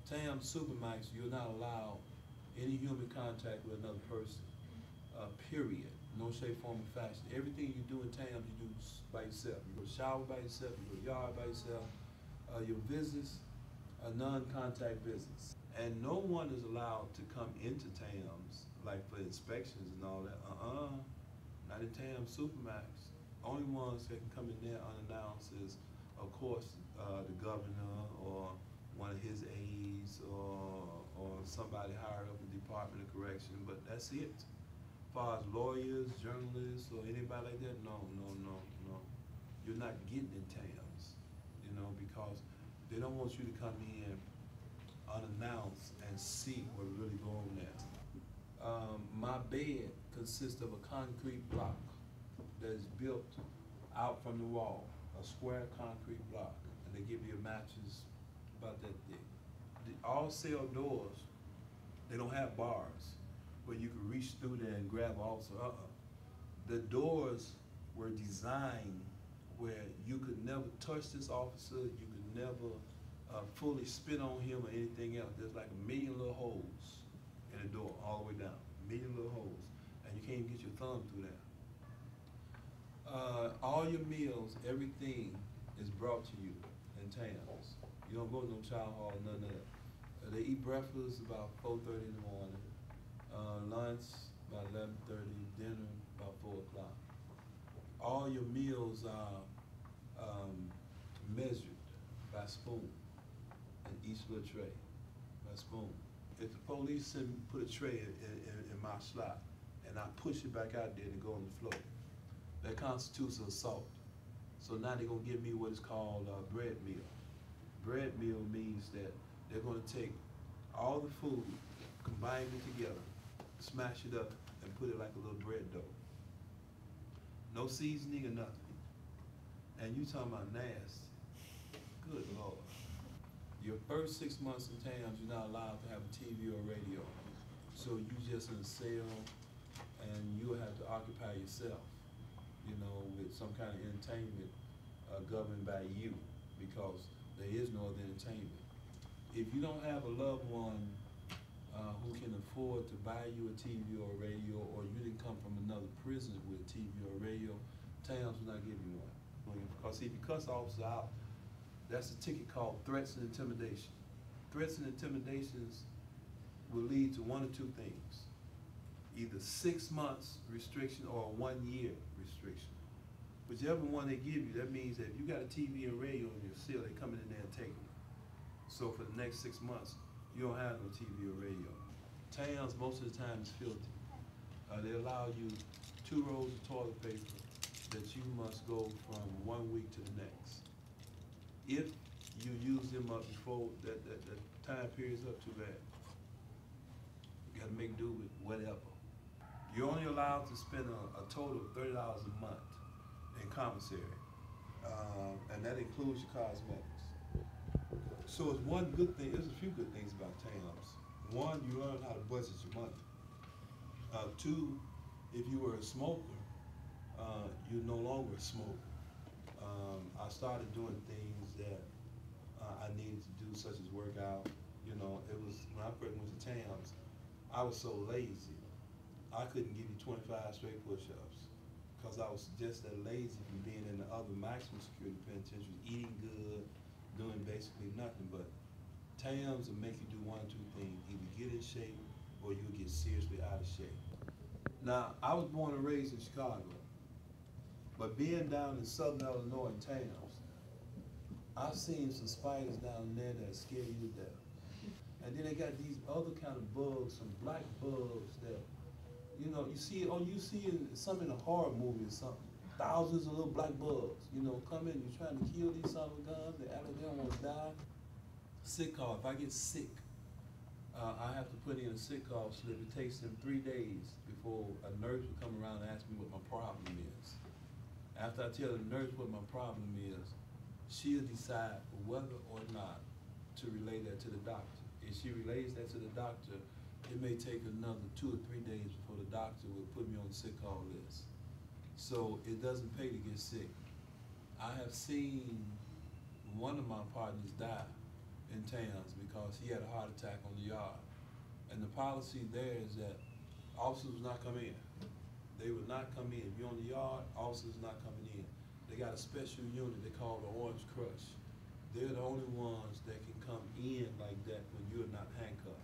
Tamms Supermax, you're not allowed any human contact with another person, period. No shape, form, or fashion. Everything you do in Tamms, you do by yourself. You go shower by yourself, you go yard by yourself. Your visits are non-contact visits. And no one is allowed to come into Tamms, like for inspections and all that. Not in Tamms Supermax. Only ones that can come in there unannounced is, of course, the governor or one of his aides or somebody higher up in the Department of Correction, but that's it. As far as lawyers, journalists, or anybody like that, no, no, no, no. You're not getting in Tamms, because they don't want you to come in unannounced and see what really going on there. My bed consists of a concrete block that is built out from the wall, a square concrete block, and they give you a mattress about that thick. All cell doors, they don't have bars where you can reach through there and grab also. The doors were designed where you could never touch this officer, you could never fully spit on him or anything else. There's like a million little holes in the door all the way down, a million little holes, and you can't even get your thumb through there. All your meals, everything is brought to you in Tamms. You don't go to no chow hall, none of that. They eat breakfast about 4:30 in the morning, lunch about 11:30, dinner about 4 o'clock. All your meals are measured by spoon in each little tray, by spoon. If the police put a tray in my slot and I push it back out there and go on the floor, that constitutes assault. So now they're gonna give me what is called a bread meal. Bread meal means that they're gonna take all the food, combine it together, smash it up, and put it like a little bread dough. No seasoning or nothing. And you talking about nasty. Good Lord. Your first 6 months in Tamms, you're not allowed to have a TV or radio. So you just in a cell, and you have to occupy yourself, with some kind of entertainment governed by you, because there is no other entertainment. If you don't have a loved one who can afford to buy you a TV or a radio, or you didn't come from another prison with a TV or a radio, Tamms will not give you one. Because if you cuss the officer out, that's a ticket called threats and intimidation. Threats and intimidations will lead to one or two things. Either 6 months restriction or a 1 year restriction. Whichever one they give you, that means that if you got a TV and radio in your cell, they're coming in there and taking it. So for the next 6 months, you don't have no TV or radio. Tamms, most of the time, is filthy. They allow you 2 rolls of toilet paper that you must go from 1 week to the next. If you use them up before that time period's up, too bad. You gotta make do with whatever. You're only allowed to spend a total of $30 a month in commissary, and that includes your cosmetics. So it's one good thing, there's a few good things about Tamms. One, you learn how to budget your money. Two, if you were a smoker, you're no longer a smoker. I started doing things that I needed to do, such as work out. It was, when I first went to Tamms, I was so lazy. I couldn't give you 25 straight push-ups because I was just that lazy from being in the other maximum security penitentiaries, eating good, doing basically nothing. But Tamms will make you do one or two things: either get in shape or you'll get seriously out of shape. Now, I was born and raised in Chicago, but being down in Southern Illinois in Tamms, I've seen some spiders down there that scare you to death. And then they got these other kind of bugs, some black bugs that, you see some in a horror movie or something. Thousands of little black bugs, come in, you're trying to kill these son of a gun, they act like they almost die. Sick call, if I get sick, I have to put in a sick call slip. It takes them 3 days before a nurse will come around and ask me what my problem is. After I tell the nurse what my problem is, she'll decide whether or not to relay that to the doctor. If she relays that to the doctor, it may take another 2 or 3 days before the doctor will put me on the sick call list. So it doesn't pay to get sick. I have seen one of my partners die in Tamms because he had a heart attack on the yard. And the policy there is that officers will not come in. They will not come in. If you're on the yard, officers are not coming in. They got a special unit they call the Orange Crush. They're the only ones that can come in like that when you're not handcuffed.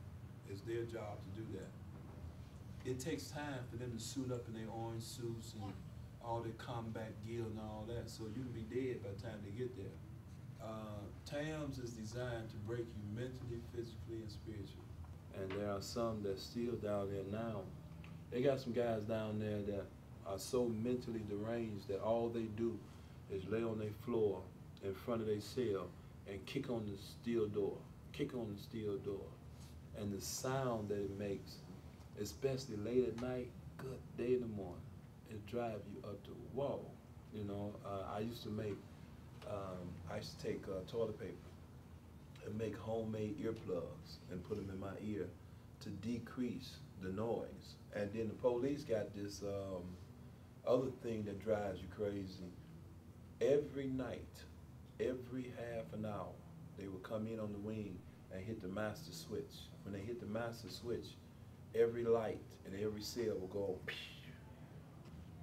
It's their job to do that. It takes time for them to suit up in their orange suits and all their combat gear and all that, so you can be dead by the time they get there. Tamms is designed to break you mentally, physically, and spiritually. And there are some that's still down there now. They got some guys down there that are so mentally deranged that all they do is lay on their floor in front of their cell and kick on the steel door, kick on the steel door. And the sound that it makes, especially late at night, good day in the morning, it drives you up the wall. You know, I used to take toilet paper and make homemade earplugs and put them in my ear to decrease the noise. And then the police got this other thing that drives you crazy. Every night, every half an hour, they would come in on the wing and hit the master switch. When they hit the master switch, every light in every cell will go,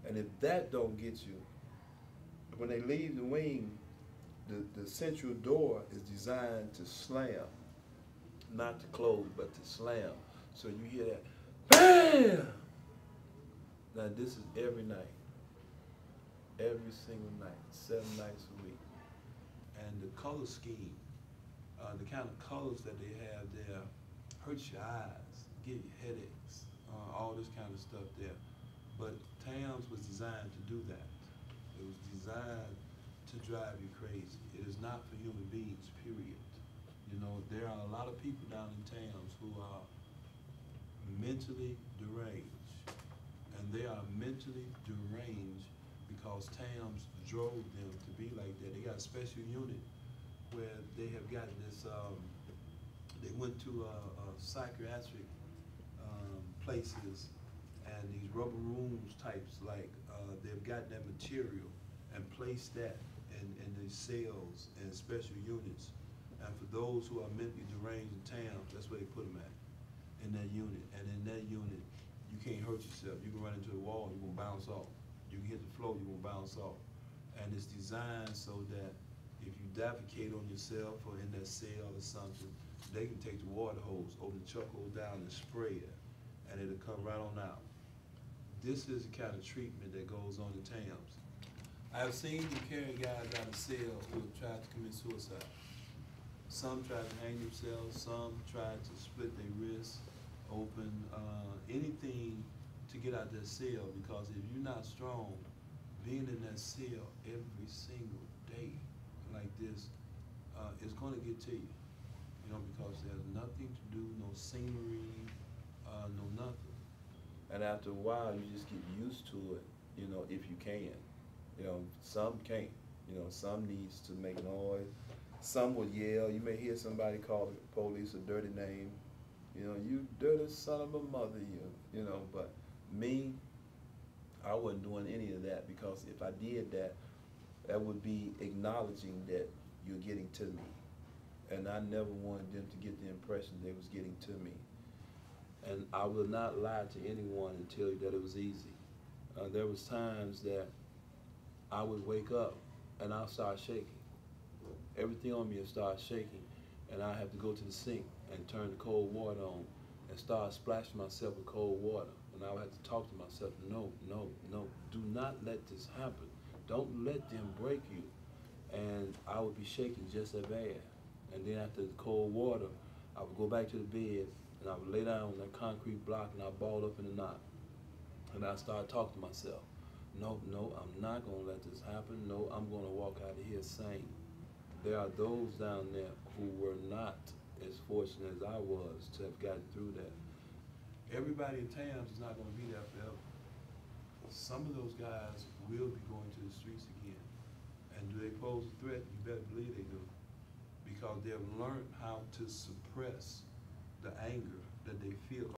and if that don't get you, when they leave the wing, the central door is designed to slam, not to close, but to slam. So you hear that, BAM! Now this is every night, every single night, 7 nights a week. And the color scheme, the kind of colors that they have there, hurts your eyes, give you headaches, all this kind of stuff there. But Tamms was designed to do that. It was designed to drive you crazy. It is not for human beings, period. You know, there are a lot of people down in Tamms who are mentally deranged. And they are mentally deranged because Tamms drove them to be like that. They got a special unit where they have gotten this, they went to psychiatric places and these rubber rooms types, like they've got that material and placed that in these cells and special units. And for those who are mentally deranged in Tamms, that's where they put them at, in that unit. And in that unit, you can't hurt yourself. You can run into the wall, you're gonna bounce off. You can hit the floor, you're gonna bounce off. And it's designed so that if you defecate on yourself or in that cell or something, they can take the water hose, open the chuck hole down and spray it, and it'll come right on out. This is the kind of treatment that goes on in Tamms. I have seen you carry guys out of cell who have tried to commit suicide. Some tried to hang themselves, some tried to split their wrists open, anything to get out that cell, because if you're not strong, being in that cell every single day like this is going to get to you, you know, because there's nothing to do, no scenery, no nothing. And after a while, you just get used to it, you know, if you can. You know, some can't. You know, some needs to make noise. Some will yell. You may hear somebody call the police a dirty name. You know, you dirty son of a mother, you know. But me, I wasn't doing any of that, because if I did that, that would be acknowledging that you're getting to me. And I never wanted them to get the impression they was getting to me. And I will not lie to anyone and tell you that it was easy. There was times that I would wake up and I'll start shaking. Everything on me will start shaking, and I have to go to the sink and turn the cold water on and start splashing myself with cold water. And I would have to talk to myself, no, no, no, do not let this happen. Don't let them break you. And I would be shaking just as bad. And then after the cold water, I would go back to the bed and I would lay down on that concrete block and I ball up in a knot. And I started talking to myself. No, no, I'm not gonna let this happen. No, I'm gonna walk out of here sane. There are those down there who were not as fortunate as I was to have gotten through that. Everybody in Tamms is not gonna be there forever. Some of those guys will be going to the streets again. And do they pose a threat? You better believe they do. Because they've learned how to suppress the anger that they feel.